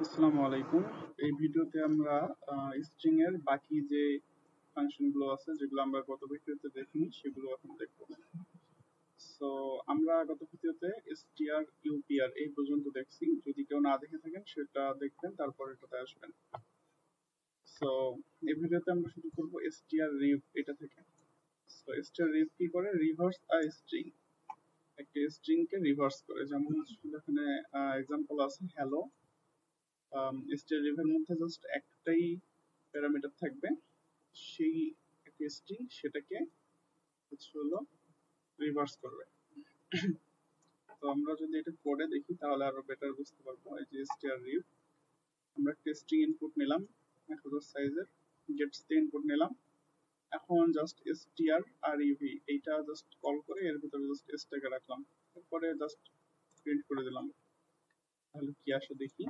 আসসালামু আলাইকুম। এই ভিডিওতে আমরা স্ট্রিং এর বাকি যে ফাংশন গুলো আছে যেগুলো আমরা গত ভিডিওতে দেখিনি সেগুলো এখন দেখব। সো আমরা গত ভিডিওতে str upr এই পর্যন্ত দেখছি। যদি কেউ না দেখে থাকেন সেটা দেখবেন, তারপর এটাতে আসবেন। সো এই ভিডিওতে আমরা শুরু করব strrev এটা থেকে। সো strrev কি করে? রিভার্স আ স্ট্রিং। একটা স্ট্রিং কে রিভার্স করে। যেমন এখানে এক্সাম্পল আছে হ্যালো। strrev এর মধ্যে জাস্ট একটাই প্যারামিটার থাকবে, সেই একটা স্ট্রিং সেটাকে হলো রিভার্স করবে। তো আমরা যদি এটা কোডে দেখি তাহলে আরো বেটার বুঝতে পারবো। এই যে strrev, আমরা একটা স্ট্রিং ইনপুট নিলাম 1000 সাইজের, গেটস তে ইনপুট নিলাম। এখন জাস্ট strrev এইটা জাস্ট কল করে এর ভিতরে জাস্ট s টাকে রাখলাম, এরপরে জাস্ট প্রিন্ট করে দিলাম। তাহলে কি আসে দেখি।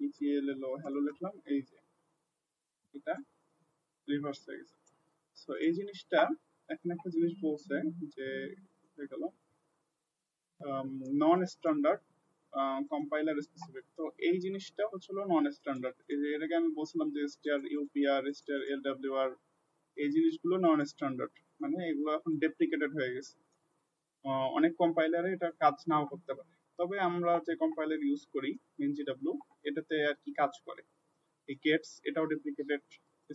ecllo হ্যালো লিখলাম, এই যে এটা রিভার্স হয়ে গেছে। সো এই জিনিসটা এখন একটা জিনিস বলছে যে হয়ে গেল নন স্ট্যান্ডার্ড কম্পাইলার স্পেসিফিক। তো এই জিনিসটা হচ্ছিল নন স্ট্যান্ডার্ড। এই যে এর আগে আমি বলছিলাম যে স্টার ইউপিআর, স্টার এলডব্লিউআর এই জিনিসগুলো নন স্ট্যান্ডার্ড, মানে এগুলো এখন ডেপ্রিকেটেড হয়ে গেছে। অনেক কম্পাইলারে এটা কাজ নাও করতে পারে, তবে আমরা যে কম্পাইলার ইউজ করি মিনজিডব্লিউ এটাতে আর কি কাজ করে। এই গেটস এটাও ডেপ্রিকেটেড,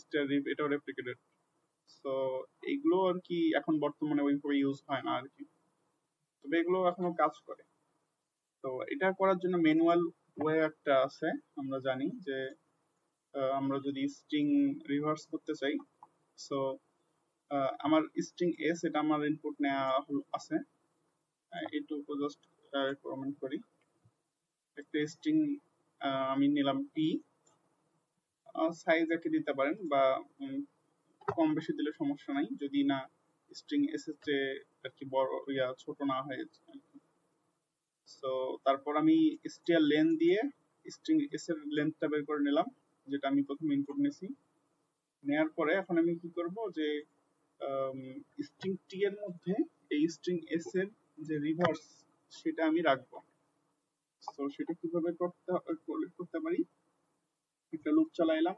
স্টার রিভ এটাও ডেপ্রিকেটেড। তো এগুলো আর কি এখন বর্তমানে ওইভাবে ইউজ হয় না আর কি, তবে এগুলো এখনো কাজ করে। তো এটা করার জন্য ম্যানুয়াল ওয়ে একটা আছে। আমরা জানি যে আমরা যদি স্ট্রিং রিভার্স করতে চাই, সো আমার স্ট্রিং এস এটা আমার ইনপুট নেওয়া আছে, এইটুকু জাস্ট কমেন্ট করি। একটা স্ট্রিং আমি নিলাম টি, সাইজ একে দিতে পারেন বা কম বেশি দিলে সমস্যা নাই, যদি না স্ট্রিং এস এর চেয়ে আর কি বড় ছোট না হয়। সো তারপর আমি str লেন দিয়ে স্ট্রিং এস এর লেন্থটা বের করে নিলাম, যেটা আমি প্রথমে ইনপুট নিয়েছি। নেয়ার পরে এখন আমি কি করব যে স্ট্রিং টি এর মধ্যে এই স্ট্রিং এস এর যে রিভার্স সেটা আমি রাখবো। তো সেটা কিভাবে করতে পারি, একটা লুপ চালাইলাম,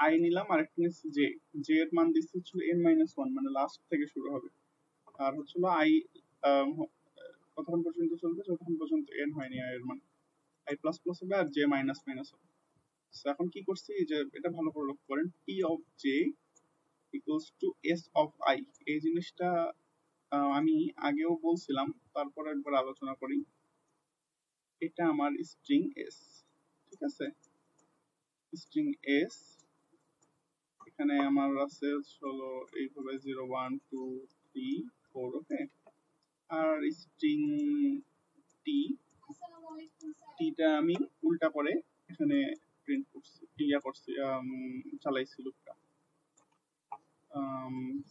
আই নিলাম আর একটা নিচ্ছি জে। জে এর মান দিচ্ছি হচ্ছিল n-1, মানে লাস্ট থেকে শুরু হবে। আর হচ্ছিল আই কতক্ষণ পর্যন্ত চলবে, যতক্ষণ পর্যন্ত n হয়নি আই এর মান। আই প্লাস প্লাস হবে আর জে মাইনাস মাইনাস হবে। এখন কি করছি যে এটা ভালো করে লক্ষ্য করেন, T of J equals to S of I. এই জিনিসটা আমি আগেও বলছিলাম, তারপর একবার আলোচনা করি। এটা আমার স্ট্রিং এস, ঠিক আছে? স্ট্রিং এস এখানে আমার আছে হলো এইভাবে 0 1 2 3 4, ওকে। আর স্ট্রিং টি, টিটা আমি উল্টা করে এখানে প্রিন্ট করছি, চালাইছি লুপটা।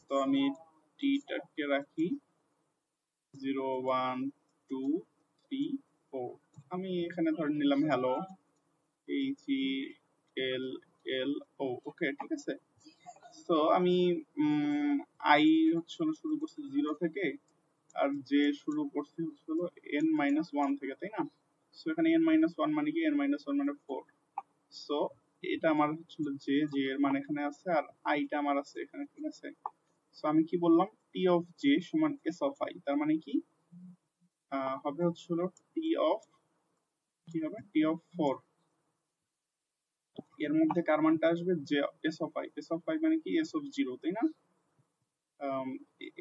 তো আমি টিটাকে রাখি 0 1 2 3 4। আমি এখানে ধরে নিলাম হ্যালো, HELLO, ওকে, ঠিক আছে। তো আমি আই শুরু করছি 0 থেকে, আর যে শুরু করছি হলো n-1 থেকে, তাই না? সো এখানে n-1 মানে কি, n-1 মানে 4। সো এটা আমার হচ্ছিল যে এর মান এখানে আছে, আর আইটা আমার আছে এখানে, ঠিক আছে। সো আমি কি বললাম, টি অফ জে সমান এস অফ আই, তার মানে কি হবে হচ্ছিল টি অফ, কি হবে, টি অফ 4। এর মধ্যে কার মানটা আসবে, যে S of I. S of I মানে কি, এস অফ 0, তাই না?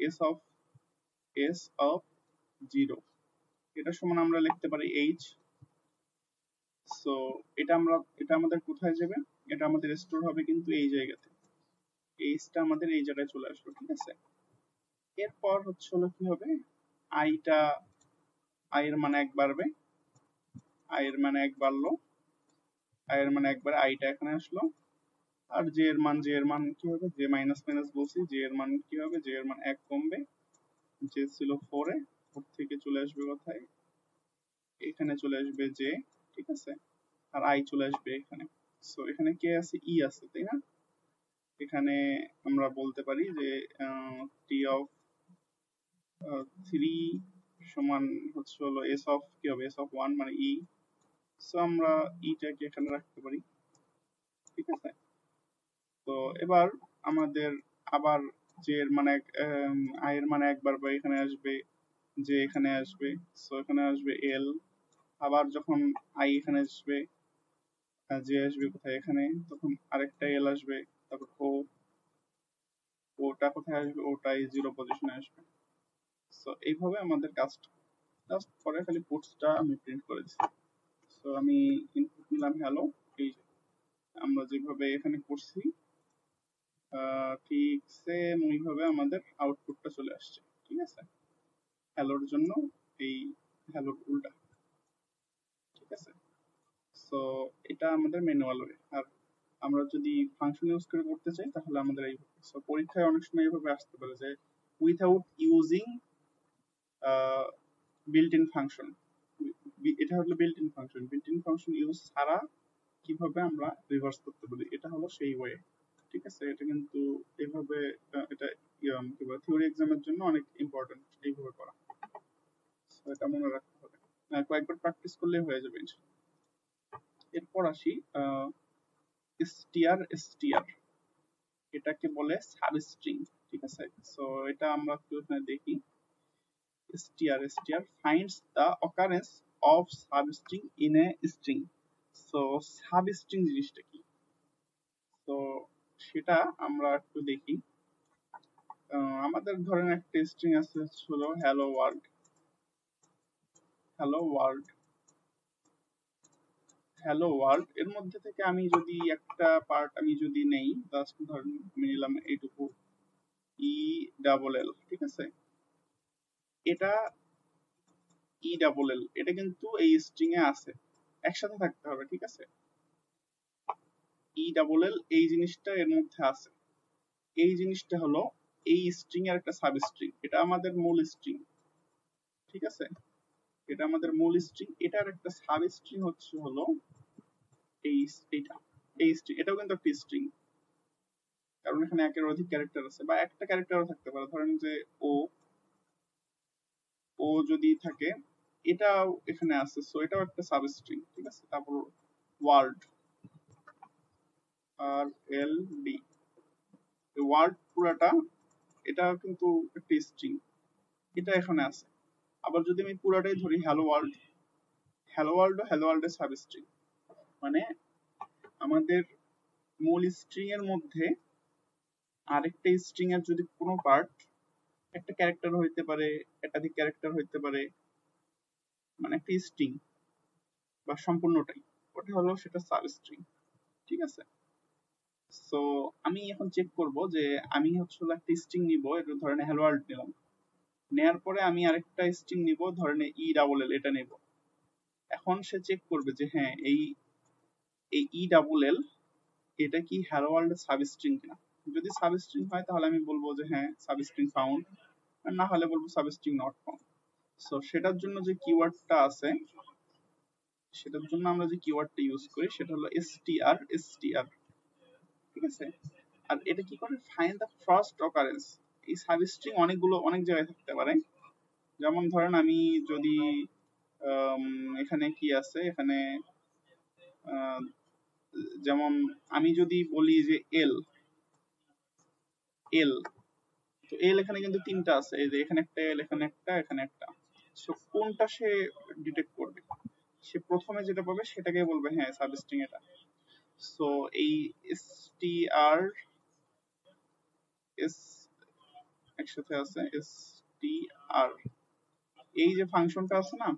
এস অফ 0 এটা সমান আমরা লিখতে পারি এইচ। সো এটা আমাদের কোথায় যাবে, এটা আমাদের স্টোর হবে কিন্তু এই জায়গাতে। এইচটা আমাদের এই জায়গায় চলে আসলো, ঠিক আছে। এরপর হলো কি হবে, আইটা, আই এর মান 1 বাড়বে, আই এর মান 1 বাড়লো, আই এর মান 1 বাড়ে আইটা এখানে আসলো। আর জে এর মান কি হবে, জে মাইনাস মাইনাস বলছি, জে এর মান কি হবে, জে এর মান 1 কমবে। জে ছিল 4 এ, 4 থেকে চলে আসবে কোথায়, এখানে চলে আসবে জে, ঠিক আছে। আর আই চলে আসবে এখানে। সো এখানে কে আছে, ই আছে, তাই না? এখানে আমরা বলতে পারি যে টি অফ 3 সমান হলো এস অফ কি হবে, এস অফ 1 মানে ই। সো আমরা ইটাকে এখানে রাখতে পারি, ঠিক আছে। তো এবার আমাদের আবার যে মানে আয়ের মানে একবার বা এখানে আসবে, যে এখানে আসবে, সো এখানে আসবে এল, আবার যখন আই এখানে আসবে, যে আসবে কোথায় এখানে, তখন আরেকটা এল আসবে, তারপর ওটা কোথায় আসবে, ওটাই জিরো পজিশনে আসবে। সো এইভাবে আমাদের কাজটা জাস্ট পরে খালি কোডসটা আমি প্রিন্ট করে দিচ্ছি। সো আমি ইনপুট নিলাম হ্যালো, এই যে আমরা যেভাবে এখানে করছি ঠিক সেম ওইভাবে আমাদের আউটপুটটা চলে আসছে, ঠিক আছে। হ্যালোর জন্য এই হ্যালোর উল্টা, ঠিক আছে। সো এটা আমাদের ম্যানুয়াল ওয়ে। আর আমরা যদি ফাংশন ইউজ করে করতে চাই তাহলে আমাদের এই পরীক্ষায় অনেক সময় এইভাবে আসতে পারে যে without using built in function, এটা হলো built in function. Built in function use ছাড়া কিভাবে আমরা রিভার্স করতে পারি, এটা হলো সেই ওয়ে, ঠিক আছে। এটা কিন্তু এইভাবে এটা কি বলে থিওরি এক্সামের জন্য অনেক ইম্পর্টেন্ট এইভাবে করা, এটা মনে রাখতে হবে। কয়েকবার প্র্যাকটিস করলেই হয়ে যাবে ইনশাআল্লাহ। এরপর আসি str এটাকে বলে সাবস্ট্রিং, ঠিক আছে। সো এটা আমরা একটু এখানে দেখি। str finds the occurrence of substring in a string. So substring জিনিসটা কি, তো সেটা আমরা একটু দেখি। আমাদের ধরেন একটা স্ট্রিং আছে হলো hello world, hello world, hello world. এর মধ্যে থেকে আমি যদি একটা পার্ট আমি যদি নেই, জাস্ট ধরেন আমি নিলাম এইটুকু ই ডাবল এল, ঠিক আছে। এটা ই ডাবল এল, এটা কিন্তু এই স্ট্রিং এ আছে, একসাথে থাকতে হবে, ঠিক আছে। ই ডাবল এল এই জিনিসটা এর মধ্যে আছে, এই জিনিসটা হলো এই স্ট্রিং এর একটা সাব স্ট্রিং, এটা আমাদের মূল স্ট্রিং, ঠিক আছে। এটা আমাদের মূল স্ট্রিং, এটার একটা সাব স্ট্রিং হচ্ছে হলো এই এইটা, এই স্ট্রিং, এটাও কিন্তু একটা স্ট্রিং, কারণ এখানে একের অধিক ক্যারেক্টার আছে, বা একটা ক্যারেক্টারও থাকতে পারে। ধরেন যে ও ও যদি থাকে, এটাও এখানে আছে, সো এটাও একটা সাব স্ট্রিং, ঠিক আছে। তারপর ওয়ার্ল্ড, আর এল ডি, ওয়ার্ল্ড পুরাটা এটা কিন্তু একটা স্ট্রিং, এটা এখানে আছে। আবার যদি আমি পুরাটাই ধরি হ্যালো ওয়ার্ল্ড, হ্যালো ওয়ার্ল্ড ও হ্যালো ওয়ার্ল্ডের সাব স্ট্রিং, মানে আমাদের মূল স্ট্রিং এর মধ্যে আরেকটা স্ট্রিং এর যদি কোনো পার্ট, একটা ক্যারেক্টার হইতে পারে, একাধিক ক্যারেক্টার হইতে পারে, মানে একটা স্ট্রিং বা সম্পূর্ণটাই, ওটা হলো সেটা সাব স্ট্রিং, ঠিক আছে। সো আমি এখন চেক করব যে আমি হচ্ছে একটা স্ট্রিং নিব, এটা ধরেন হ্যালো ওয়ার্ল্ড নিলাম, নেয়ার পরে আমি আরেকটা স্ট্রিং নিব, ধরেন ই ডাবল এল, এটা নেব। এখন সে চেক করবে যে হ্যাঁ এই এই ই ডাবল এল এটা কি হ্যালো ওয়ার্ল্ড এর সাব স্ট্রিং কিনা। যদি সাব স্ট্রিং হয় তাহলে আমি বলবো যে হ্যাঁ সাব স্ট্রিং ফাউন্ড, আর না হলে বলবো sub string not found. So সেটার জন্য যে কিওয়ার্ডটা আছে, সেটার জন্য আমরা যে কিওয়ার্ডটা ইউজ করি সেটা হলো str, ঠিক আছে। আর এটা কি করে, ফাইন্ড দ্য ফার্স্ট অকারেন্স। এই সাব স্ট্রিং অনেকগুলো অনেক জায়গায় থাকতে পারে, যেমন ধরেন আমি যদি এখানে কি আছে, এখানে যেমন আমি যদি বলি যে এল এল, তো এল এখানে কিন্তু তিনটা আছে, এই যে এখানে একটা এল, এখানে একটা, এখানে একটা। সো কোনটা সে ডিটেক্ট করবে, সে প্রথমে যেটা পাবে সেটাকে বলবে হ্যাঁ সাবস্ট্রিং এটা। সো এই str এস একসাথে আছে str, এই যে ফাংশনটা আছে না,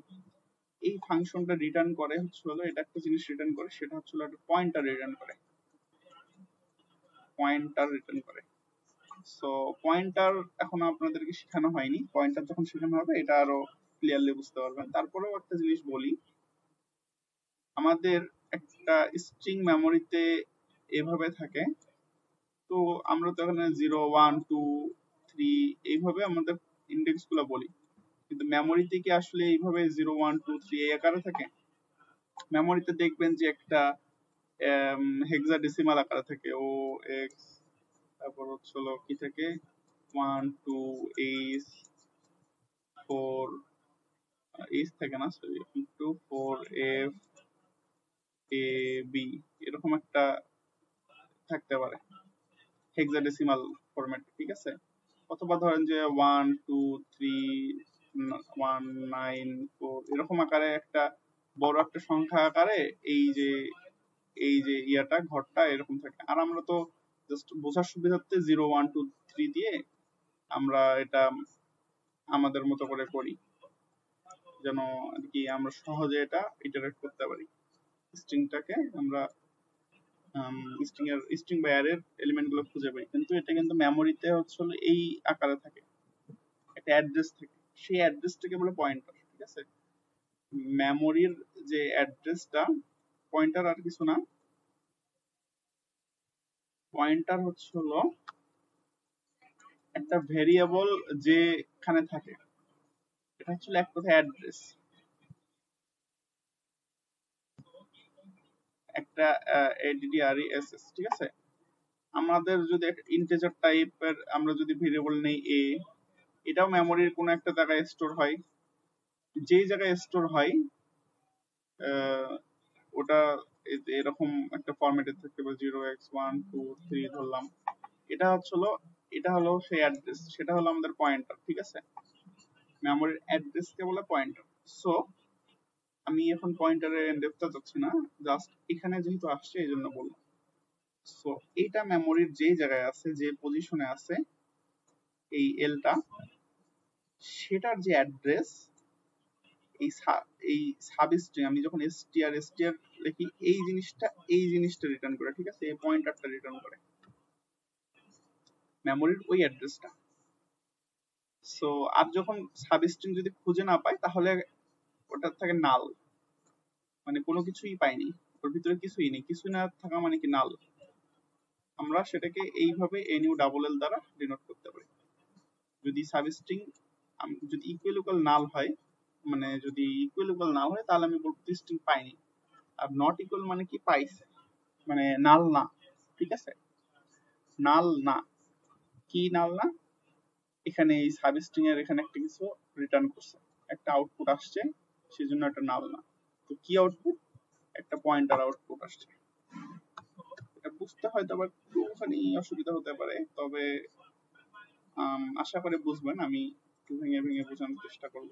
এই ফাংশনটা রিটার্ন করে হচ্ছে হলো, এটা একটা জিনিস রিটার্ন করে, সেটা হচ্ছে হলো একটা পয়েন্টার রিটার্ন করে, পয়েন্টার রিটার্ন করে। সো পয়েন্টার এখন আপনাদেরকে শেখানো হয়নি, পয়েন্টার যখন শেখানো হবে এটা আরো ক্লিয়ারলি বুঝতে পারবেন। তারপরেও একটা জিনিস বলি, আমাদের একটা স্ট্রিং মেমোরিতে এভাবে থাকে, তো আমরা তো এখানে 0 1 2 3 এইভাবে আমাদের ইন্ডেক্স গুলো বলি, কিন্তু মেমোরিতে কি আসলে এইভাবে 0 1 2 3 এই আকারে থাকে? মেমোরিতে দেখবেন যে একটা হেক্সাডেসিমাল আকারে থাকে, ও এক্স, তারপর হচ্ছে হলো কি থাকে 1 2 8 4 এইচ থাকে না, সরি 2 4 F এ বি এরকম একটা থাকতে পারে হেক্সাডেসিমাল ফরম্যাট, ঠিক আছে। অথবা ধরেন যে 1 2 3 1 9 4 এরকম আকারে একটা বড় একটা সংখ্যা আকারে এই যে ইয়াটা ঘরটা এরকম থাকে। আর আমরা তো জাস্ট বোঝার সুবিধার্থে 0 1 2 3 দিয়ে আমরা এটা আমাদের মতো করে করি, যেন আর কি আমরা সহজে এটা ইটারেট করতে পারি। স্ট্রিংটাকে আমরা স্ট্রিং বা অ্যারের এলিমেন্ট গুলো খুঁজে পাই, কিন্তু এটা কিন্তু মেমোরিতে হচ্ছে এই আকারে থাকে, একটা অ্যাড্রেস থাকে, সেই অ্যাড্রেসটাকে বলে পয়েন্টার, ঠিক আছে। মেমোরির যে অ্যাড্রেসটা পয়েন্টার আর কিছু না, পয়েন্টার হচ্ছে একটা ভেরিয়েবল যেখানে থাকে, এটা হচ্ছে এক কথায় অ্যাড্রেস। একটা address, ঠিক আছে। আমাদের যদি ইন্টিজার টাইপের আমরা যদি ভেরিয়েবল নেই a, এটাও মেমোরির কোনো একটা জায়গায় স্টোর হয়, যেই জায়গায় স্টোর হয় ওটা এরকম একটা ফরম্যাটে থাকতে পারে 0x1 2 3 ধরলাম। এটা হলো সেই অ্যাড্রেস, সেটা হলো আমাদের পয়েন্টার, ঠিক আছে। মেমোরির অ্যাড্রেসকে বলে পয়েন্টার। সো আমি এখন পয়েন্টারের ডেপথটা যাচ্ছি না, জাস্ট এখানে যেহেতু আসছে এই জন্য বললাম। সো এইটা মেমোরির যেই জায়গায় আছে, যে পজিশনে আছে এই এলটা, সেটার যে অ্যাড্রেস, এই সাবস্ট্রিং আমি যখন str লিখি এই জিনিসটা রিটার্ন করে, ঠিক আছে। এই পয়েন্টারটা রিটার্ন করে মেমোরির ওই অ্যাড্রেসটা। সো আর যখন সাবস্ট্রিং যদি খুঁজে না পাই, তাহলে ওটা থাকে নাল, মানে কোনো কিছুই পাইনি, ওর ভিতরে কিছুই নেই। কিছু না থাকা মানে কি নাল। আমরা সেটাকে এইভাবে nu ডাবল এল দ্বারা ডিনোট করতে পারি। যদি সাবস্ট্রিং যদি ইকুয়াল নাল হয়, মানে যদি ইকুয়াল নাল হয়, তাহলে আমি বলবো স্ট্রিং পাইনি। আর নট ইকুয়াল মানে কি পাইছে, মানে নাল না, ঠিক আছে। নাল না, কি নাল না, এখানে এই সাবস্ট্রিং এর এখানে একটা কিছু রিটার্ন করছে, একটা আউটপুট আসছে, সেজন্য একটা নাল না। তো কি আউটপুট, একটা পয়েন্টার আউটপুট আসছে। এটা বুঝতে হয়তো আবার একটুখানি অসুবিধা হতে পারে, তবে আশা করে বুঝবেন। আমি একটু ভেঙে ভেঙে বোঝানোর চেষ্টা করব।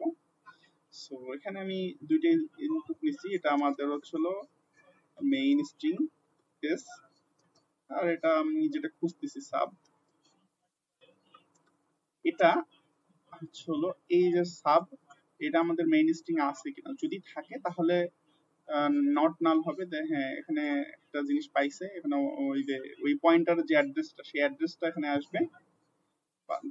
সো এখানে আমি দুইটা ইনপুট নিচ্ছি, এটা আমাদের হচ্ছিল মেইন স্ট্রিং কেস, আর এটা আমি যেটা খুঁজতেছি সাব, এটা হচ্ছিল এই যে সাব, এটা আমাদের মেইন স্ট্রিং আছে কিনা, যদি থাকে তাহলে নট নাল হবে। হ্যাঁ, এখানে একটা জিনিস পাইছে, এখানে ওই যে ওই পয়েন্টার যে অ্যাড্রেসটা, সেই অ্যাড্রেসটা এখানে আসবে,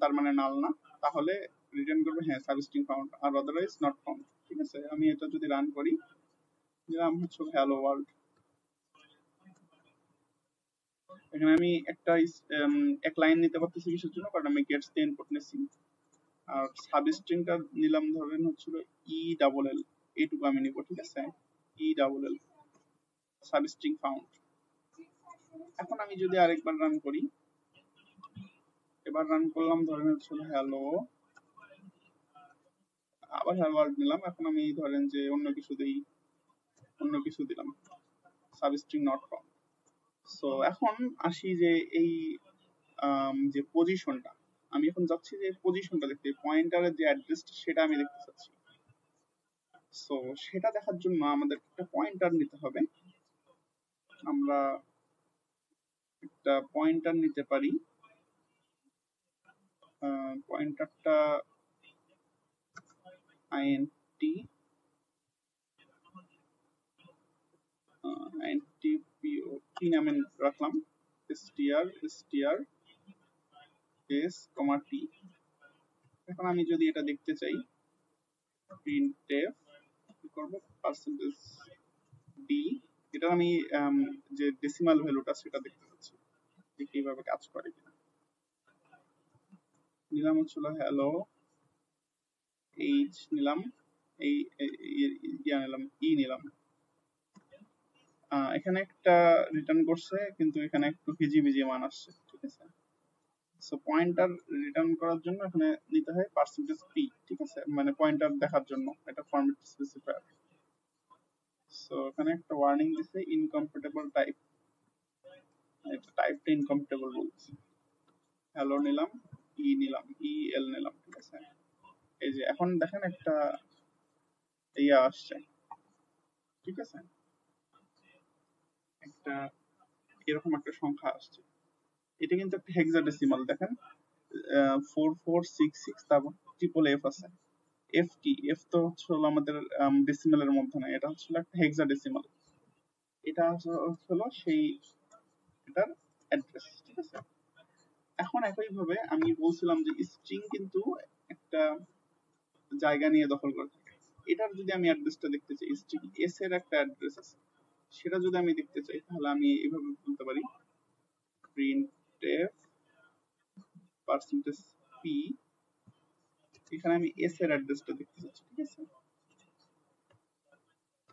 তার মানে নাল না। তাহলে রিটার্ন করবে হ্যাঁ সাবস্ট্রিং ফাউন্ড, আর আদারওয়াইজ নট ফাউন্ড, ঠিক আছে। আমি এটা যদি রান করি, দিলাম হচ্ছে হ্যালো ওয়ার্ল্ড, এখানে আমি এক লাইন নিতে পারতেছি কিসের জন্য, কারণ আমি গেটস দিয়ে ইনপুট নিচ্ছি। আর সাবস্ট্রিংটা নিলাম ধরেন হচ্ছিল ই ডাবল এল, এইটুকু আমি নিব, ঠিক আছে। E double L substring found. এখন আমি যদি আরেকবার রান করি, এবার রান করলাম ধরেন হচ্ছিল হ্যালো, আবার হ্যালো ওয়ার্ল্ড নিলাম। এখন আমি ধরেন যে অন্য কিছু দিলাম, সাবস্ট্রিং নট ফাউন্ড। সো এখন আসি যে এই যে পজিশনটা, আমি এখন যাচ্ছি যে পজিশনটা দেখতে, পয়েন্টারের যে অ্যাড্রেসটা সেটা আমি দেখতে চাচ্ছি। সো সেটা দেখার জন্য আমাদের একটা পয়েন্টার নিতে হবে। আমরা একটা পয়েন্টার নিতে পারি, পয়েন্টারটা int কি নামে রাখলাম, str s, t। এখন আমি যদি এটা দেখতে চাই, printf কি করব, %d, এটা আমি যে ডেসিমাল ভ্যালুটা সেটা দেখতে চাচ্ছি, যে কিভাবে কাজ করে কিনা। নিলাম হচ্ছিল হ্যালো h নিলাম, এই নিলাম ই নিলাম। এখানে একটা রিটার্ন করছে, কিন্তু এখানে একটু ভিজি মান আসছে, ঠিক আছে। সো পয়েন্টার রিটার্ন করার জন্য এখানে নিতে হয় %p, ঠিক আছে, মানে পয়েন্টার দেখার জন্য, এটা ফরম্যাট স্পেসিফায়ার। সো এখানে একটা ওয়ার্নিং দিছে ইনকম্প্যাটেবল টাইপ, এটা টাইপটা ইনকম্প্যাটেবল বলছে। হ্যালো নিলাম, নিলাম, এল নিলাম, ঠিক আছে। এই যে এখন দেখেন একটা ইয়া আসছে, ঠিক আছে, একটা এরকম একটা সংখ্যা আসছে। এটা কিন্তু একটা হেক্সাডেসিমাল, দেখেন 4466, তারপর ট্রিপল এফ আছে। এফ কি? এফ তো হচ্ছে আমাদের ডেসিমালের মধ্যে না, এটা হচ্ছে একটা হেক্সাডেসিমাল। এটা হলো সেই এটার অ্যাড্রেস, ঠিক আছে। এখন একইভাবে আমি বলছিলাম যে স্ট্রিং কিন্তু একটা জায়গা নিয়ে দখল করে থাকে। এটার যদি আমি অ্যাড্রেসটা দেখতে চাই, স্ট্রিং এস এর একটা অ্যাড্রেস আছে, সেটা যদি আমি দেখতে চাই তাহলে আমি এভাবে বলতে পারি printf %p, এখানে আমি এস এর অ্যাড্রেসটা দেখতে চাচ্ছি, ঠিক আছে।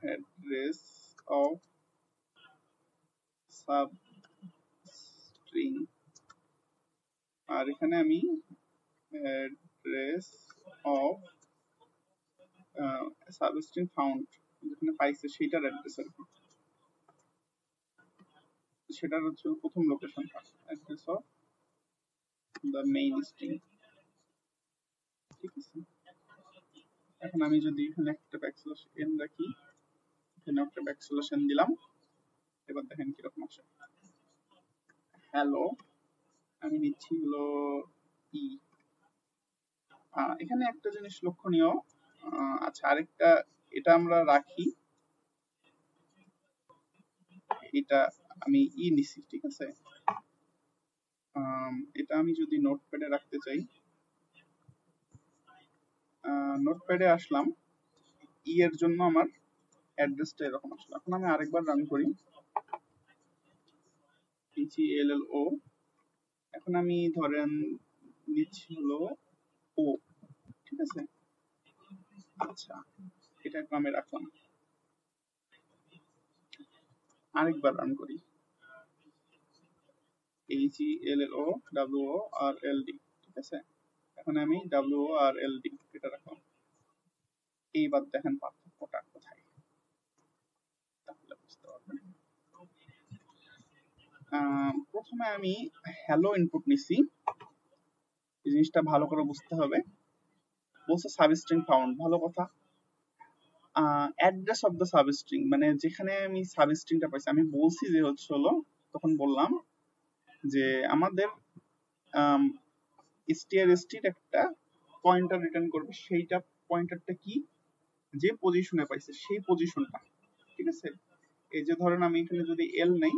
অ্যাড্রেস অফ সাব স্ট্রিং, আর এখানে আমি অ্যাড্রেস অফ সাবস্ট্রিং ফাউন্ড, যেখানে পাইছে সেটার অ্যাড্রেস আর কি, সেটার হচ্ছে প্রথম লোকেশনটা, address of the main string, ঠিক আছে। এখন আমি যদি এখানে একটা ব্যাকস্ল্যাশ এন রাখি, এখানে একটা ব্যাকস্ল্যাশ এন দিলাম, এবার দেখেন কিরকম আসে। হ্যালো, আমি নিচ্ছি হলো ই। এখানে একটা জিনিস লক্ষণীয়, আচ্ছা আরেকটা, এটা আমরা রাখি, এটা আমি নিছি, ঠিক আছে। এটা আমি যদি নোটপ্যাডে রাখতে চাই, নোটপ্যাডে আসলাম, এর জন্য আমার অ্যাড্রেসটা এরকম আসলো। এখন আমি আরেকবার রান করি, HELLO, এখন আমি ধরেন নিচ্ছি হলো ও, ঠিক আছে। আচ্ছা, এটা আমি রাখলাম, আরেকবার রান করি, HELLOWORLD, ঠিক আছে। এখন আমি WORLD এটা রাখলাম। এইবার দেখেন পার্থক্যটা কোথায়, তাহলে বুঝতে পারবেন। প্রথমে আমি হ্যালো ইনপুট নিছি, এই জিনিসটা ভালো করে বুঝতে হবে। বলছে সাবস্ট্রিং ফাউন্ড, ভালো কথা। অ্যাড্রেস অফ দ্য সাবস্ট্রিং, মানে যেখানে আমি সাবস্ট্রিংটা পাইছি, আমি বলছি যে হচ্ছে হলো, তখন বললাম যে আমাদের str একটা পয়েন্টার রিটার্ন করবে, সেইটা পয়েন্টারটা কি, যে পজিশনে পাইছে সেই পজিশনটা, ঠিক আছে। এই যে ধরেন আমি এখানে যদি এল নেই,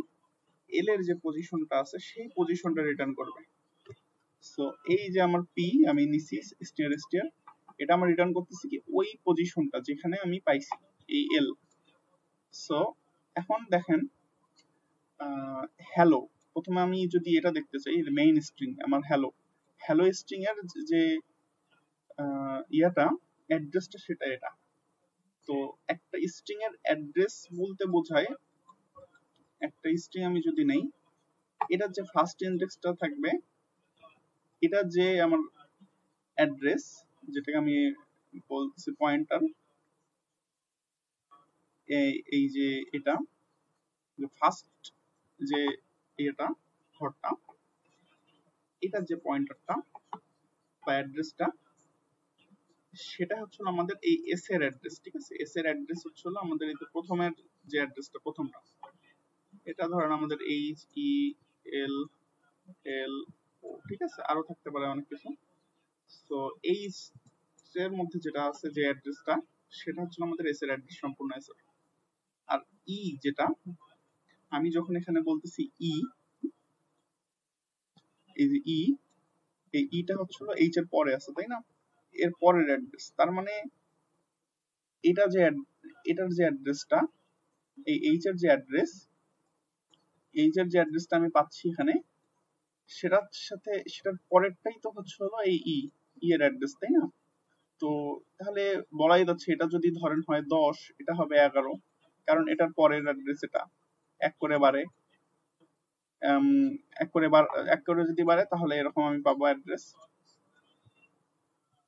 এল এর যে পজিশনটা আছে সেই পজিশনটা রিটার্ন করবে। সো এই যে আমার পি আমি নিছি str, এটা আমার রিটার্ন করতেছি কি ওই পজিশনটা যেখানে আমি পাইছি এই এল। সো এখন দেখেন হ্যালো, প্রথমে আমি যদি এটা দেখতে চাই মেইন স্ট্রিং আমার হ্যালো, হ্যালো স্ট্রিং এর যে ইয়াটা অ্যাড্রেসটা সেটা এটা। তো একটা স্ট্রিং এর অ্যাড্রেস বলতে বোঝায়, একটা স্ট্রিং আমি যদি নেই, এটার যে ফার্স্ট ইন্ডেক্সটা থাকবে, এটা যে আমার অ্যাড্রেস, যেটাকে আমি বলছি পয়েন্টার, এই যে এটা ফার্স্ট যে এটা ঘরটা, এটার যে পয়েন্টারটা বা অ্যাড্রেসটা, সেটা হচ্ছে আমাদের এই এস এর অ্যাড্রেস, ঠিক আছে। এস এর অ্যাড্রেস হচ্ছে আমাদের এই প্রথমের যে অ্যাড্রেসটা, প্রথমটা, এটা ধরেন আমাদের HELLO, ঠিক আছে, আরো থাকতে পারে অনেক কিছু। তো এই এর মধ্যে যেটা আছে যে অ্যাড্রেসটা, সেটা হচ্ছে আমাদের এস এর অ্যাড্রেস, সম্পূর্ণ এস এর। আর যেটা আমি যখন এখানে বলতেছি এই যে এই ইটা হচ্ছে এইচ এর পরে আছে, তাই না, এর পরের অ্যাড্রেস, তার মানে এটা যে এটার যে অ্যাড্রেসটা, এই এইচ এর যে অ্যাড্রেস, এইচ এর যে অ্যাড্রেসটা আমি পাচ্ছি এখানে, সেটার সাথে সেটার পরেরটাই তো হচ্ছে হলো এই এর অ্যাড্রেস, তাই না। তো তাহলে বলাই যাচ্ছে এটা যদি ধরেন হয় 10, এটা হবে 11, কারণ এটার পরের অ্যাড্রেস এটা এক করে বাড়ে, এক করে যদি বাড়ে তাহলে এরকম আমি পাবো অ্যাড্রেস।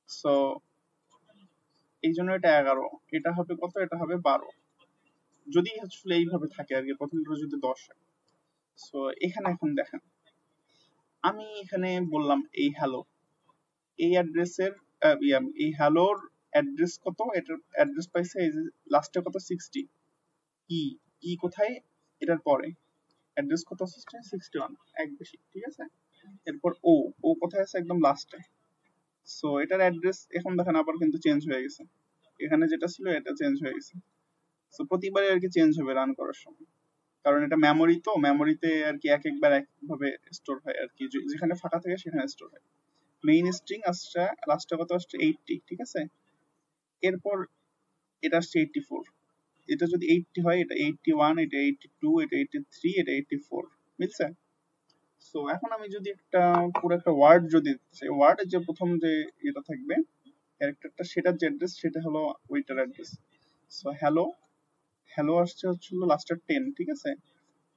সো এই জন্য এটা 11, এটা হবে কত, এটা হবে 12, যদি আসলে এইভাবে থাকে আর কি, প্রথমটা যদি 10 হয়। সো এখানে এখন দেখেন, আমি এখানে বললাম এই হ্যালো, এই অ্যাড্রেসের এই হ্যালোর অ্যাড্রেস কত, এটার অ্যাড্রেস পাইছে এই যে লাস্টে কত 60, ই ই কোথায় এটার পরে অ্যাড্রেস কত আছে 61, এক বেশি, ঠিক আছে। এরপর ও ও কোথায় আছে একদম লাস্টে। সো এটার অ্যাড্রেস এখন দেখেন আবার কিন্তু চেঞ্জ হয়ে গেছে, এখানে যেটা ছিল এটা চেঞ্জ হয়ে গেছে। সো প্রতিবারে আর কি চেঞ্জ হবে রান করার সময়, কারণ এটা মেমোরি, তো মেমোরিতে আর কি এক একবার একভাবে স্টোর হয় আর কি, যেখানে ফাঁকা থাকে সেখানে স্টোর হয়। মেইন স্ট্রিং আসছে লাস্টে কত আসছে 80, ঠিক আছে। এরপর এটা আসছে 84, এটা যদি 80 হয় এটা 81, এটা 82, এটা 83, এটা 84, বুঝছে। সো এখন আমি যদি একটা পুরো একটা ওয়ার্ড যদি সেই ওয়ার্ডের যে প্রথম যে এটা থাকবে ক্যারেক্টারটা, সেটার যে অ্যাড্রেস সেটা হলো ওইটার অ্যাড্রেস। সো হ্যালো, হ্যালো আসছে হচ্ছে লাস্টের 10, ঠিক আছে।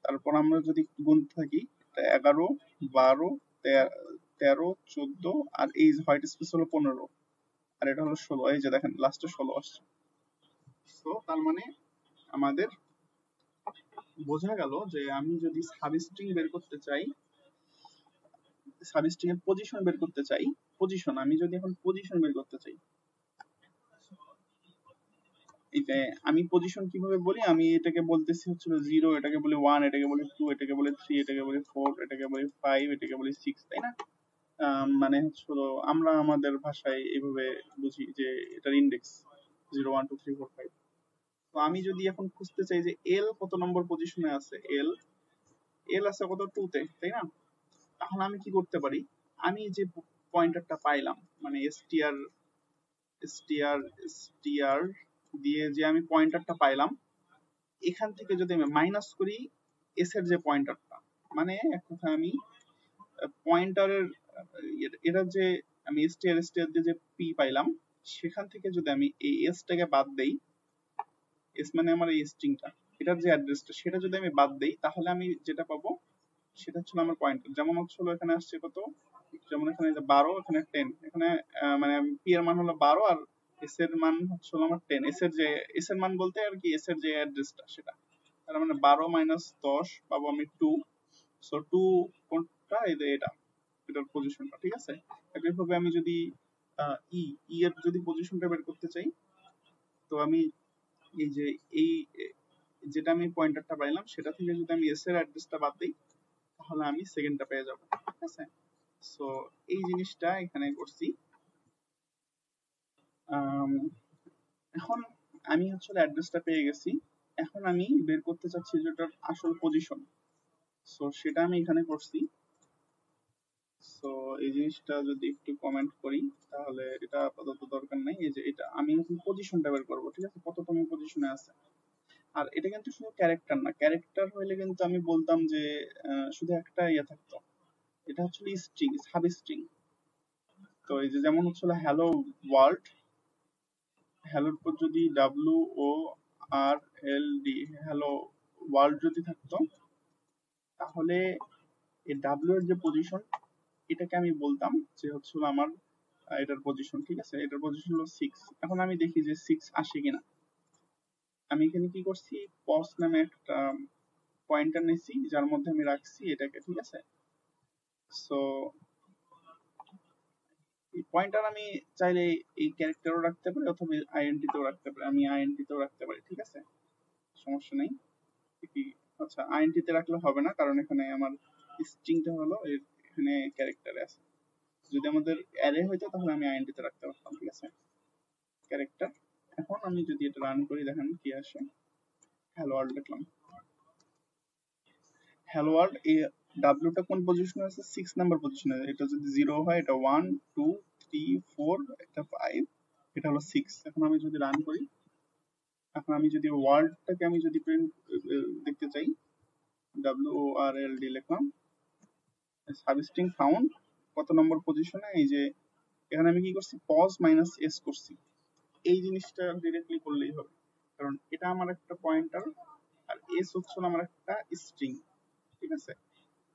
তারপর আমরা যদি গুনতে থাকি 11, 12, 13, 14, আর এই হোয়াইট স্পেস হলো 15, আর এটা হলো 16, এই যে দেখেন লাস্টে 16 আসছে। সো তার মানে আমাদের বোঝা গেল যে আমি যদি সাবস্ট্রিং বের করতে চাই, সাবস্ট্রিং এর পজিশন বের করতে চাই, পজিশন আমি যদি এখন পজিশন বের করতে চাই, এটা আমি পজিশন কিভাবে বলি, আমি এটাকে বলতেছি হচ্ছে 0, এটাকে বলি 1, এটাকে বলি 2, এটাকে বলি 3, এটাকে বলি 4, এটাকে বলি 5, এটাকে বলি 6, তাই না। মানে হচ্ছে আমরা আমাদের ভাষায় এইভাবে বুঝি যে এটার ইন্ডেক্স 0, 1, 2, 3, 4, 5। তো আমি যদি এখন খুঁজতে চাই যে এল কত নম্বর পজিশনে আছে, এল এল আছে কত 2 তে, তাই না। তাহলে আমি কি করতে পারি, আমি যে পয়েন্টারটা পাইলাম মানে str str str দিয়ে যে আমি পয়েন্টারটা পাইলাম, এখান থেকে যদি আমি মাইনাস করি এস এর যে পয়েন্টারটা, মানে এক কথায় আমি পয়েন্টারের এটা যে আমি str দিয়ে যে পি পাইলাম, সেখান থেকে যদি আমি এই এস টাকে বাদ দেই, এস মানে আমার এই স্ট্রিংটা, এটার যে অ্যাড্রেসটা সেটা যদি আমি বাদ দেই, তাহলে আমি যেটা পাবো সেটা হচ্ছে আমার পয়েন্টার। যেমন হচ্ছে এখানে আসছে কত, যেমন এখানে 12, এখানে 10, এখানে মানে পি এর মান হলো 12 আর এস এর মান হচ্ছে আমার 10, এস এর মান বলতে আর কি এস এর যে অ্যাড্রেসটা সেটা, তার মানে 12 মাইনাস 10 পাবো আমি 2। সো 2 কোনটা, এই যে এটা, এটার পজিশনটা, ঠিক আছে। একইভাবে আমি যদি ই ই এর যদি পজিশনটা বের করতে চাই, তো আমি এই যে এই যেটা আমি পয়েন্টারটা পাইলাম সেটা থেকে যদি আমি এস এর অ্যাড্রেসটা বাদ দিই, তাহলে আমি সেকেন্ডটা পেয়ে যাব, ঠিক আছে। সো এই জিনিসটা এখানে করছি। এখন আমি হচ্ছে অ্যাড্রেসটা পেয়ে গেছি, এখন আমি বের করতে চাচ্ছি যে এটার আসল পজিশন। সো সেটা আমি এখানে করছি। সো এই জিনিসটা যদি একটু কমেন্ট করি, তাহলে এটা আপাতত দরকার নাই। এই যে এটা আমি এখন পজিশনটা বের করবো, ঠিক আছে, কততম পজিশনে আছে। আর এটা কিন্তু শুধু ক্যারেক্টার না, ক্যারেক্টার হইলে কিন্তু আমি বলতাম যে শুধু একটা ইয়ে থাকতো, এটা হচ্ছে স্ট্রিং, সাব স্ট্রিং। তো এই যে যেমন হচ্ছে হ্যালো ওয়ার্ল্ড, হ্যালোর পর যদি WORLD, হ্যালো ওয়ার্ল্ড যদি থাকতো, তাহলে এই ডাব্লিউ এর যে পজিশন, এটাকে আমি বলতাম যে হচ্ছে আমার এটার পজিশন, ঠিক আছে, এটার পজিশন হলো 6। এখন আমি দেখি যে 6 আসে কিনা। আমি এখানে কি করছি, পজ নামে একটা পয়েন্টার নিছি, যার মধ্যে আমি রাখছি এটাকে, ঠিক আছে। সো এই পয়েন্টার আমি চাইলে এই ক্যারেক্টারও রাখতে পারি অথবা আইএনটি তেও রাখতে পারি, আমি আইএনটি তেও রাখতে পারি, ঠিক আছে, সমস্যা নেই। আচ্ছা আইএনটি তে রাখলে হবে না, কারণ এখানে আমার স্ট্রিংটা হলো এখানে ক্যারেক্টারে আছে। যদি আমাদের অ্যারে হইতো তাহলে আমি আইএনটি তে রাখতে পারতাম, ঠিক আছে, ক্যারেক্টার। এখন আমি যদি এটা রান করি, দেখেন কি আসে, হ্যালো ওয়ার্ল্ড লিখলাম। হ্যালো ওয়ার্ল্ড, এই ডাব্লিউটা কোন পজিশনে আছে, 6 নাম্বার পজিশনে। এটা যদি 0 হয়, এটা 1, 2, 3, 4, এটা 5, এটা হলো 6। এখন আমি যদি রান করি, এখন আমি যদি ওয়ার্ল্ডটাকে আমি যদি প্রিন্ট দেখতে চাই, WORLD লিখলাম, সাবস্ট্রিং ফাউন্ড কত নম্বর পজিশনে, এই যে এখানে আমি কি করছি, পজ মাইনাস এস করছি। এই জিনিসটা ডিরেক্টলি করলেই হবে, কারণ এটা আমার একটা পয়েন্টার আর এস হচ্ছে আমার একটা স্ট্রিং, ঠিক আছে।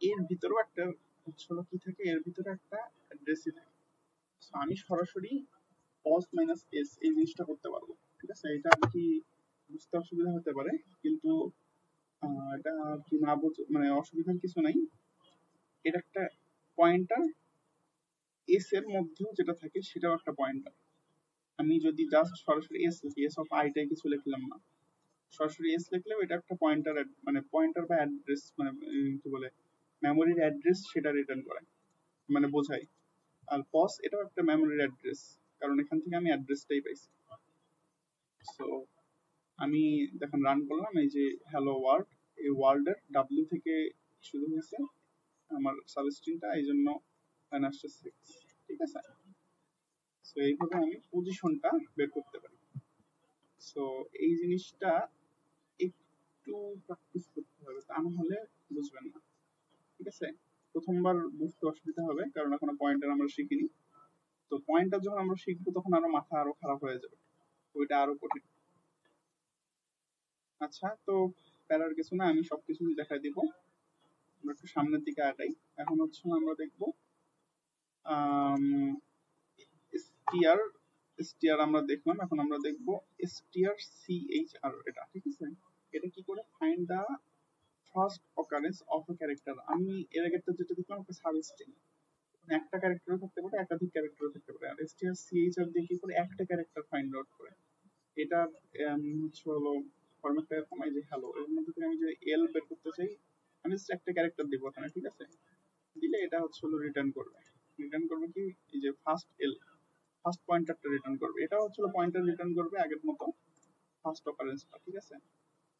এর ভিতরেও একটা হচ্ছে কি থাকে, এর ভিতরে একটা অ্যাড্রেসই থাকে। আমি সরাসরি পজ মাইনাস এস এই জিনিসটা করতে পারবো, ঠিক আছে। এটা আর কি বুঝতে অসুবিধা হতে পারে, কিন্তু এটা কি না মানে অসুবিধার কিছু নাই। এটা একটা পয়েন্টার, এস এর মধ্যেও যেটা থাকে সেটাও একটা পয়েন্টার। আমি যদি জাস্ট সরাসরি এস লিখি, এস অফ আইটাই কিছু লিখলাম না, সরাসরি এস লিখলেও এটা একটা পয়েন্টার, মানে পয়েন্টার বা অ্যাড্রেস, মানে কি বলে, মেমোরির অ্যাড্রেস সেটা রিটার্ন করে, মানে বোঝায়। আর পস এটাও একটা মেমোরির অ্যাড্রেস, কারণ এখান থেকে আমি অ্যাড্রেসটাই পাইছি। সো আমি দেখেন রান করলাম, এই যে হ্যালো ওয়ার্ল্ড, এই ওয়ার্ল্ডের ডাব্লিউ থেকে শুরু হয়েছে আমার সাবস্ট্রিংটা, এই জন্য আসছে 6, ঠিক আছে। সো এইভাবে আমি পজিশনটা বের করতে পারি। সো এই জিনিসটা একটু প্র্যাকটিস করতে হবে, তা না হলে বুঝবেন না, ঠিক আছে। প্রথমবার বুঝতে অসুবিধা হবে, কারণ এখনো পয়েন্টার আমরা শিখিনি। তো পয়েন্টার যখন আমরা শিখবো তখন আরো মাথা আরো খারাপ হয়ে যাবে, ওইটা আরো কঠিন। আচ্ছা, তো প্যারার কিছু না, আমি সবকিছু দেখাই দিব। আমরা একটু সামনের দিকে আগাই। এখন হচ্ছে আমরা দেখবো str str আমরা দেখলাম, এখন আমরা দেখবো strchr, এটা ঠিক আছে। এটা কি করে, find the first occurrence of a character. আমি এর আগেরটা যেটা দেখলাম একটা সাবস্ট্রিং, একটা ক্যারেক্টারও থাকতে পারে, একাধিক ক্যারেক্টারও থাকতে পারে। আর strchr দিয়ে কি করে একটা ক্যারেক্টার ফাইন্ড আউট করে। এটা হচ্ছে হলো ফরম্যাটটা এরকম, এই যে হ্যালো, এর মধ্যে থেকে আমি যে এল বের করতে চাই, আমি জাস্ট একটা ক্যারেক্টার দিব এখানে, ঠিক আছে। দিলে এটা হচ্ছে হলো রিটার্ন করবে। রিটার্ন করবে কি, এই যে ফার্স্ট এল, ফার্স্ট পয়েন্টারটা রিটার্ন করবে। এটা হচ্ছে পয়েন্টার রিটার্ন করবে আগের মতো ফার্স্ট অকারেন্সটা, ঠিক আছে।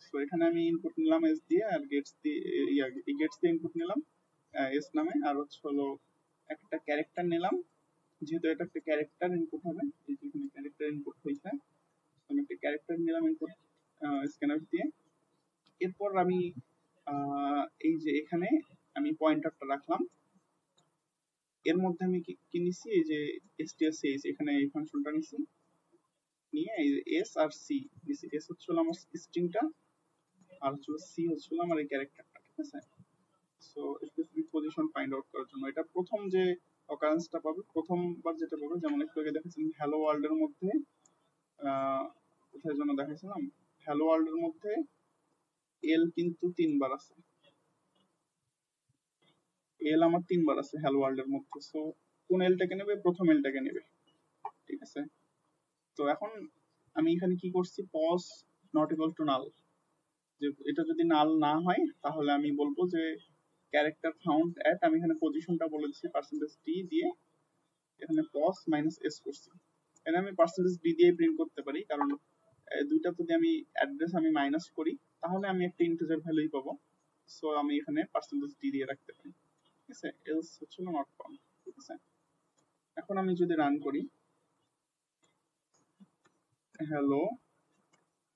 সো এখানে আমি ইনপুট নিলাম এস দিয়ে, আর গেটস দিয়ে গেটস দিয়ে ইনপুট নিলাম এস নামে, আর হচ্ছে হলো একটা ক্যারেক্টার নিলাম, যেহেতু এটা একটা ক্যারেক্টার ইনপুট হবে, এই যে এখানে ক্যারেক্টার ইনপুট হয়েছে, আমি একটা ক্যারেক্টার নিলাম ইনপুট স্ক্যানার দিয়ে। এরপর আমি এই যে এখানে আমি পয়েন্টারটা রাখলাম, এর মধ্যে আমি কি নিছি, এই যে strch, এখানে এই ফাংশনটা নিছি, নিয়ে এই যে এস আর সি নিছি। এস হচ্ছে আমার স্ট্রিংটা, আর হচ্ছে সি হচ্ছে আমার এই ক্যারেক্টারটা, ঠিক আছে। So specific position find out করার জন্য এটা প্রথম যে অকারেন্সটা পাবে, প্রথমবার যেটা পাবে, যেমন একটু আগে দেখেছিলাম হ্যালো ওয়ার্ল্ডের মধ্যে, কোথায় যেন দেখাইছিলাম, হ্যালো ওয়ার্ল্ডের মধ্যে এল কিন্তু 3 বার আছে, এল আমার 3 বার আছে হ্যালো ওয়ার্ল্ডের মধ্যে। সো কোন এলটাকে নেবে, প্রথম এলটাকে নেবে, ঠিক আছে। তো এখন আমি এখানে কি করছি, pos not equal to null, যে এটা যদি নাল না হয় তাহলে আমি বলবো যে ক্যারেক্টার ফাউন্ড এট, আমি এখানে পজিশনটা বলে দিচ্ছি পার্সেন্টেজ টি দিয়ে, এখানে পজ মাইনাস এস করছি। এখানে আমি পার্সেন্টেজ ডি দিয়ে প্রিন্ট করতে পারি, কারণ দুইটা যদি আমি অ্যাড্রেস আমি মাইনাস করি তাহলে আমি একটা ইন্টিজার ভ্যালুই পাবো। সো আমি এখানে পার্সেন্টেজ ডি দিয়ে রাখতে পারি, ঠিক আছে। এলস হচ্ছে নট ফাউন্ড, ঠিক আছে। এখন আমি যদি রান করি হ্যালো,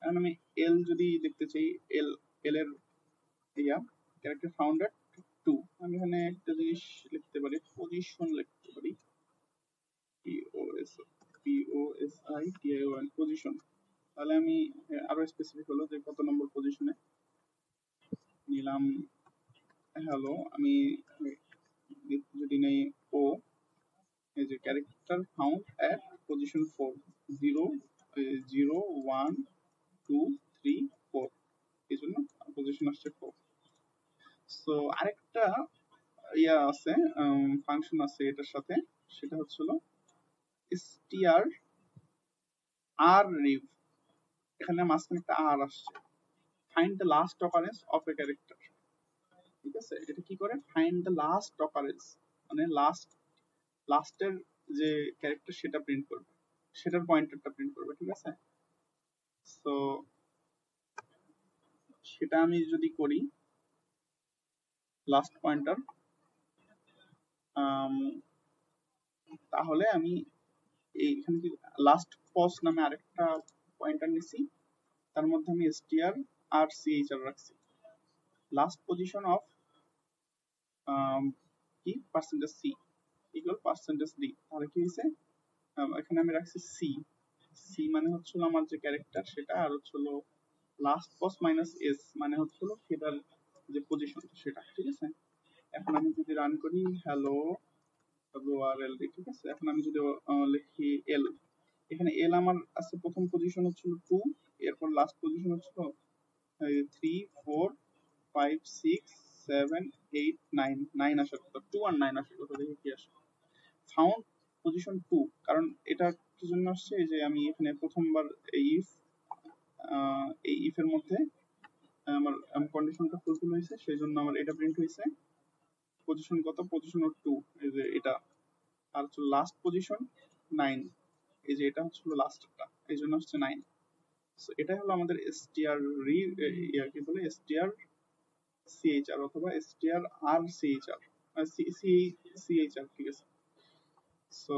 এখন আমি এল যদি দেখতে চাই, এল এল এর ইয়া ক্যারেক্টার ফাউন্ডার 2, আমি এখানে একটা জিনিস লিখতে পারি, পজিশন লিখতে পারি, POSITION পজিশন। তাহলে আমি আরো স্পেসিফিক হলো যে কত নম্বর পজিশনে নিলাম হ্যালো, আমি যদি নেই ও, এই যে ক্যারেক্টার ফাউন্ড এট পজিশন 4, 0 0 1 2 3 4, এই জন্য পজিশন আসছে 4। সো আরেকটা ইয়া আছে, ফাংশন আছে এটার সাথে, সেটা হচ্ছিল str r rev, এখানে মাঝখানে একটা আর আসছে, find the last occurrence of a character, ঠিক আছে। এটা কি করে, ফাইন্ড দ্য লাস্ট অকারেন্স, মানে লাস্টের যে ক্যারেক্টার সেটা প্রিন্ট করবে, সেটার পয়েন্টারটা প্রিন্ট করবে, ঠিক আছে। সো সেটা আমি যদি করি লাস্ট পয়েন্টার, তাহলে আমি এইখানে কি লাস্ট পজ নামে আরেকটা পয়েন্টার নিছি, তার মধ্যে আমি str আর chr রাখছি, লাস্ট পজিশন অফ কি percentage c equal percentage d. তাহলে কি হয়েছে, এখানে আমি রাখছি সি, সি মানে হচ্ছিল আমার যে ক্যারেক্টার সেটা, আর হচ্ছিল লাস্ট পজ মাইনাস এস মানে হচ্ছিল সেটার যে পজিশন সেটা, ঠিক আছে। এখন আমি যদি রান করি হ্যালো WRLD, ঠিক আছে। এখন আমি যদি লিখি এল, এখানে এল আমার আছে, প্রথম পজিশন হচ্ছিল 2, এরপর লাস্ট পজিশন হচ্ছিল 3 4 5 6 7 8 9, 9 আসার কথা, 2 আর 9 আসার কথা, দেখি কি আসে। ফাউন্ড পজিশন 2, কারণ এটা কি জন্য আসছে, এই যে আমি এখানে প্রথমবার এই ইফ এর মধ্যে আমার কন্ডিশনটা ফুলফিল হয়েছে, সেই জন্য আমার এটা প্রিন্ট হয়েছে। পজিশন কত, পজিশন 2, এই যে এটা। আর হচ্ছে লাস্ট পজিশন 9, এই যে এটা হচ্ছে লাস্টটা, এই জন্য হচ্ছে 9। সো এটা হলো আমাদের str কি বলে, str chr অথবা str rchr, chr, ঠিক আছে। সো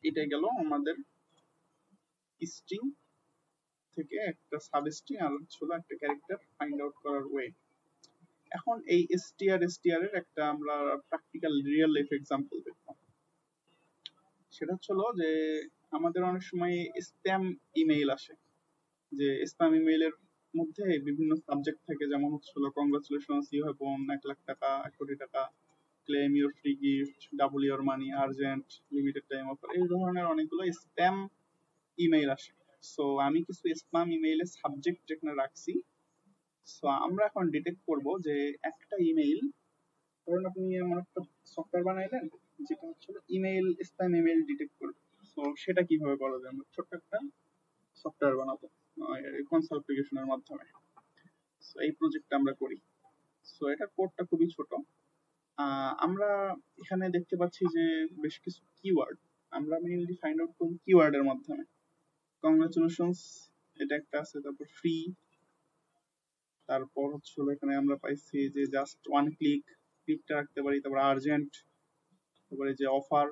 এটা গেল আমাদের স্ট্রিং থেকে একটা সাবস্ট্রিং আর হলো একটা ক্যারেক্টার ফাইন্ড আউট করার ওয়ে। এখন এই str এর একটা আমরা প্র্যাকটিক্যাল রিয়েল লাইফ এক্সাম্পল দেখব। সেটা হলো যে আমাদের অনেক সময় স্প্যাম ইমেইল আসে, যে স্প্যাম ইমেইলের মধ্যে বিভিন্ন সাবজেক্ট থাকে, যেমন হচ্ছিল congratulations, you have won 1 lakh টাকা, 1 কোটি টাকা, claim your free gift, double your money, urgent, limited time offer, এই ধরনের অনেকগুলো স্প্যাম ইমেইল আসে। সো আমি কিছু স্প্যাম ইমেইলের সাবজেক্ট যেখানে রাখছি, সো আমরা এখন ডিটেক্ট করব যে একটা ইমেইল, ধরুন আপনি এমন একটা সফটওয়্যার বানাইলেন যেটা হচ্ছে ইমেইল, স্প্যাম ইমেইল ডিটেক্ট করবে। সো সেটা কিভাবে করা যায়, আমরা ছোট্ট একটা সফটওয়্যার বানাবো কনসোল অ্যাপ্লিকেশনের মাধ্যমে। সো এই প্রজেক্টটা আমরা করি। সো এটা কোডটা খুবই ছোট। আমরা এখানে দেখতে পাচ্ছি যে বেশ কিছু কিওয়ার্ড আমরা মেইনলি ফাইন্ড আউট করব কিওয়ার্ডের মাধ্যমে। কংগ্রাচুলেশনস এটা একটা আছে, তারপর ফ্রি, তারপর হচ্ছে এখানে আমরা পাইছি যে জাস্ট ওয়ান ক্লিকটা রাখতে পারি, তারপর আর্জেন্ট, তারপরে যে অফার,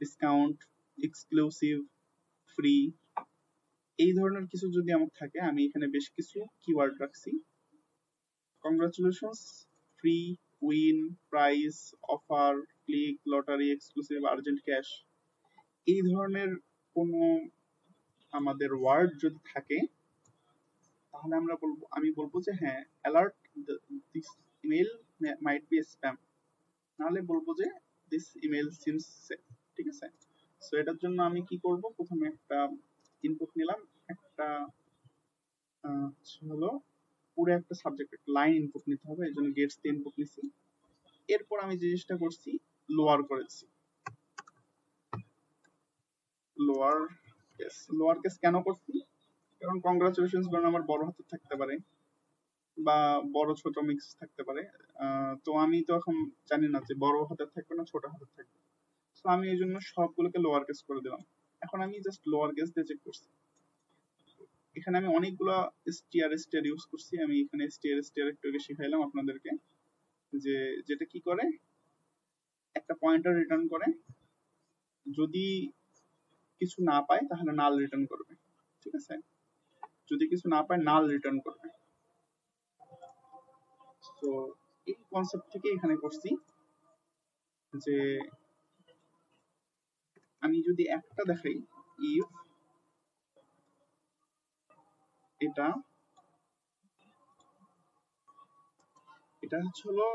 ডিসকাউন্ট, এক্সক্লুসিভ, ফ্রি, এই ধরনের কিছু যদি আমার থাকে, আমি এখানে বেশ কিছু কিওয়ার্ড রাখছি। Congratulations, free, win, price, offer, click, lottery, exclusive, urgent cash, এই ধরনের কোনো আমাদের ওয়ার্ড যদি থাকে, তাহলে আমি বলবো যে হ্যাঁ, alert, this email might be spam, নাহলে বলবো যে দিস ইমেল সিমস সেফ, ঠিক আছে। সো এটার জন্য আমি কি করব, প্রথমে একটা ইনপুট নিলাম, একটা হলো পুরো একটা সাবজেক্ট, একটা লাইন ইনপুট নিতে হবে, এই জন্য গেটস দিয়ে ইনপুট নিছি। এরপর আমি যে জিনিসটা করছি, লোয়ার করেছি। লোয়ার কেস কেন করছি, কারণ কংগ্রাচুলেশনস কারণ আমার বড় হাতে থাকতে পারে বা বড় ছোট মিক্স থাকতে পারে। তো আমি তো এখন জানি না যে বড় হাতের থাকবে না ছোট হাতের থাকবে, তো আমি এই জন্য সবগুলোকে লোয়ার কেস করে দিলাম। এখন আমি জাস্ট লোয়ার কেস দিয়ে চেক করছি। এখানে আমি অনেকগুলো str ইউজ করছি, আমি এখানে str একটু আগে শিখাইলাম আপনাদেরকে, যে যেটা কি করে, একটা পয়েন্টার রিটার্ন করে, যদি কিছু না পায় তাহলে নাল রিটার্ন করবে, ঠিক আছে। যদি কিছু না পায় নাল রিটার্ন করবে। তো এই কনসেপ্ট থেকে এখানে করছি যে আমি যদি একটা দেখাই, ইফ এটা হচ্ছে হলো,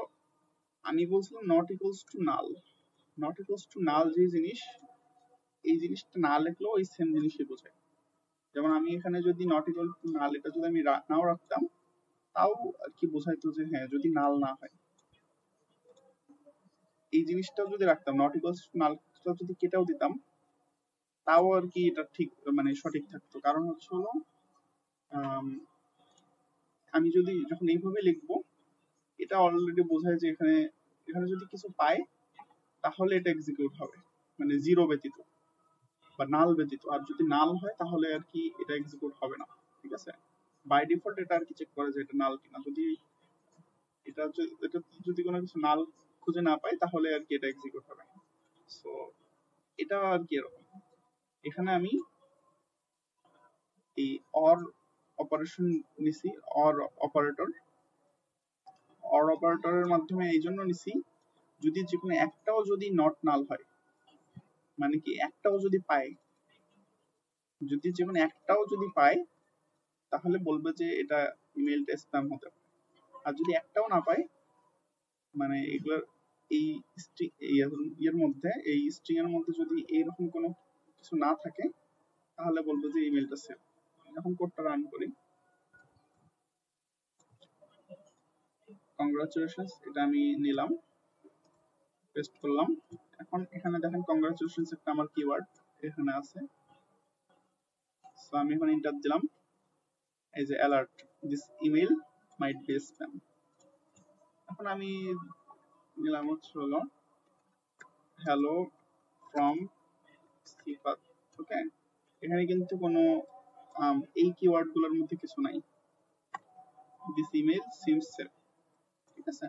আমি বলছিলাম not equals to null. Not equals to null যে জিনিস, এই জিনিসটা না লিখলেও ওই সেম জিনিসই বোঝায়। যেমন আমি এখানে যদি নট ইকুয়াল টু নাল এটা যদি আমি নাও রাখতাম, তাও আর কি বোঝাইতো যে হ্যাঁ যদি নাল না হয়। এই জিনিসটাও যদি রাখতাম, নট ইকুয়ালস টু নাল যদি কেটেও দিতাম, তাও আর কি এটা ঠিক মানে সঠিক থাকতো। কারণ হচ্ছে হলো আমি যদি যখন এইভাবে লিখবো, এটা অলরেডি বোঝায় যে এখানে এখানে যদি কিছু পায় তাহলে এটা এক্সিকিউট হবে, মানে জিরো ব্যতীত বা নাল ব্যতীত। আর যদি নাল হয় তাহলে আর কি এটা এক্সিকিউট হবে না, ঠিক আছে। বাই ডিফল্ট এটা আর কি চেক করে যে এটা নাল কিনা। যদি এটা যদি কোনো কিছু নাল খুঁজে না পাই তাহলে আর কি এটা এক্সিকিউট হবে। সো এটা আর কি এরকম। এখানে আমি এই অর অপারেশন নিছি, অর অপারেটরের মাধ্যমে এই জন্য নিছি, যদি যে কোনো একটাও যদি নট নাল হয়, মানে কি একটাও যদি পায়, যদি যে কোনো একটাও যদি পায় তাহলে বলবে যে এটা ইমেলটা স্প্যাম হতে পারে। আর যদি একটাও না পায়, মানে এগুলোর এই এর মধ্যে, এই স্ট্রিং এর মধ্যে যদি এইরকম কোনো কিছু না থাকে তাহলে বলবো যে ইমেলটা সেভ। এখন কোডটা রান করি। কংগ্রাচুলেশনস, এটা আমি নিলাম, পেস্ট করলাম। এখন এখানে দেখেন কংগ্রাচুলেশনস একটা আমার কিওয়ার্ড এখানে আছে। সো আমি এখন এন্টার দিলাম, এই যে alert, this email might be spam. এখন আমি নিলাম হলো হ্যালো ফ্রম সিফাত। ওকে, এখানে কিন্তু কোনো এই কিওয়ার্ড গুলোর মধ্যে কিছু নাই। দিস ইমেল সিমস সেভ, ঠিক আছে।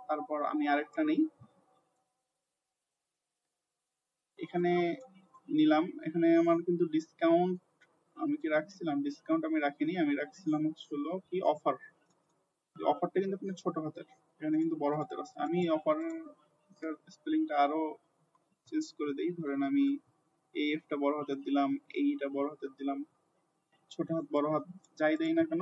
তারপর আমি আরেকটা নেই, এখানে নিলাম। এখানে আমার কিন্তু ডিসকাউন্ট আমি কি রাখছিলাম, ডিসকাউন্ট আমি রাখিনি, আমি রাখছিলাম হলো কি অফার। অফারটা কিন্তু এখানে ছোট হাতের, এখানে কিন্তু বড় হাতের আছে। আমি অফারের স্পেলিংটা আরো চেঞ্জ করে দিই। ধরেন আমি এই এফটা বড় হাতের দিলাম, এইটা বড় হাতের দিলাম, ছোট হাত বড় হাত যাই দেই না কেন,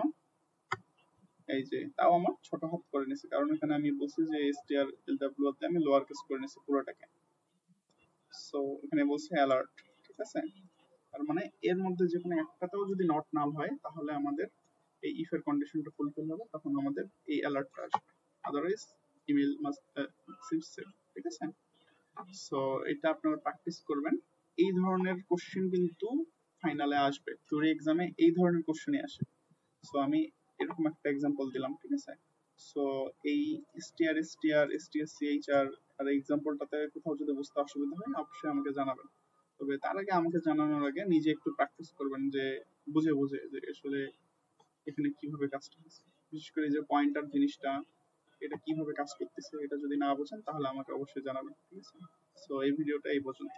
এই যে তাও আমার ছোট হাত করে নিছি, কারণ এখানে আমি বলছি যে এসটিআর এলডব্লিউ তে আমি লোয়ার কেস করে নিছি পুরোটাকে। সো এখানে বলছে অ্যালার্ট, ঠিক আছে। তার মানে এর মধ্যে যে কোনো একটাতেও যদি নট নাল হয় তাহলে আমাদের এই ইফ এর কন্ডিশনটা ফুলফিল হবে, তখন আমাদের এই অ্যালার্টটা আসবে। আদারওয়াইজ ইমেল মাস্ট সিভ সেভ, ঠিক আছে। সো এটা আপনারা প্র্যাকটিস করবেন। এই ধরনের কোশ্চেন কিন্তু ফাইনালে আসবে, থিওরি এক্সামে এই ধরনের কোশ্চেনই আসে। সো আমি এরকম একটা এক্সাম্পল দিলাম, ঠিক আছে। সো এই এসটিআর এসটিআর এসটিএস সিএইচআর আর এক্সাম্পলটাতে কোথাও যদি বুঝতে অসুবিধা হয় অবশ্যই আমাকে জানাবেন। তবে তার আগে আমাকে জানানোর আগে নিজে একটু প্র্যাকটিস করবেন, যে বুঝে বুঝে যে আসলে এখানে কিভাবে কাজটা হচ্ছে। বিশেষ করে যে পয়েন্টার জিনিসটা, এটা কিভাবে কাজ করতেছে এটা যদি না বোঝেন তাহলে আমাকে অবশ্যই জানাবেন, ঠিক আছে। সো এই ভিডিওটা এই পর্যন্ত।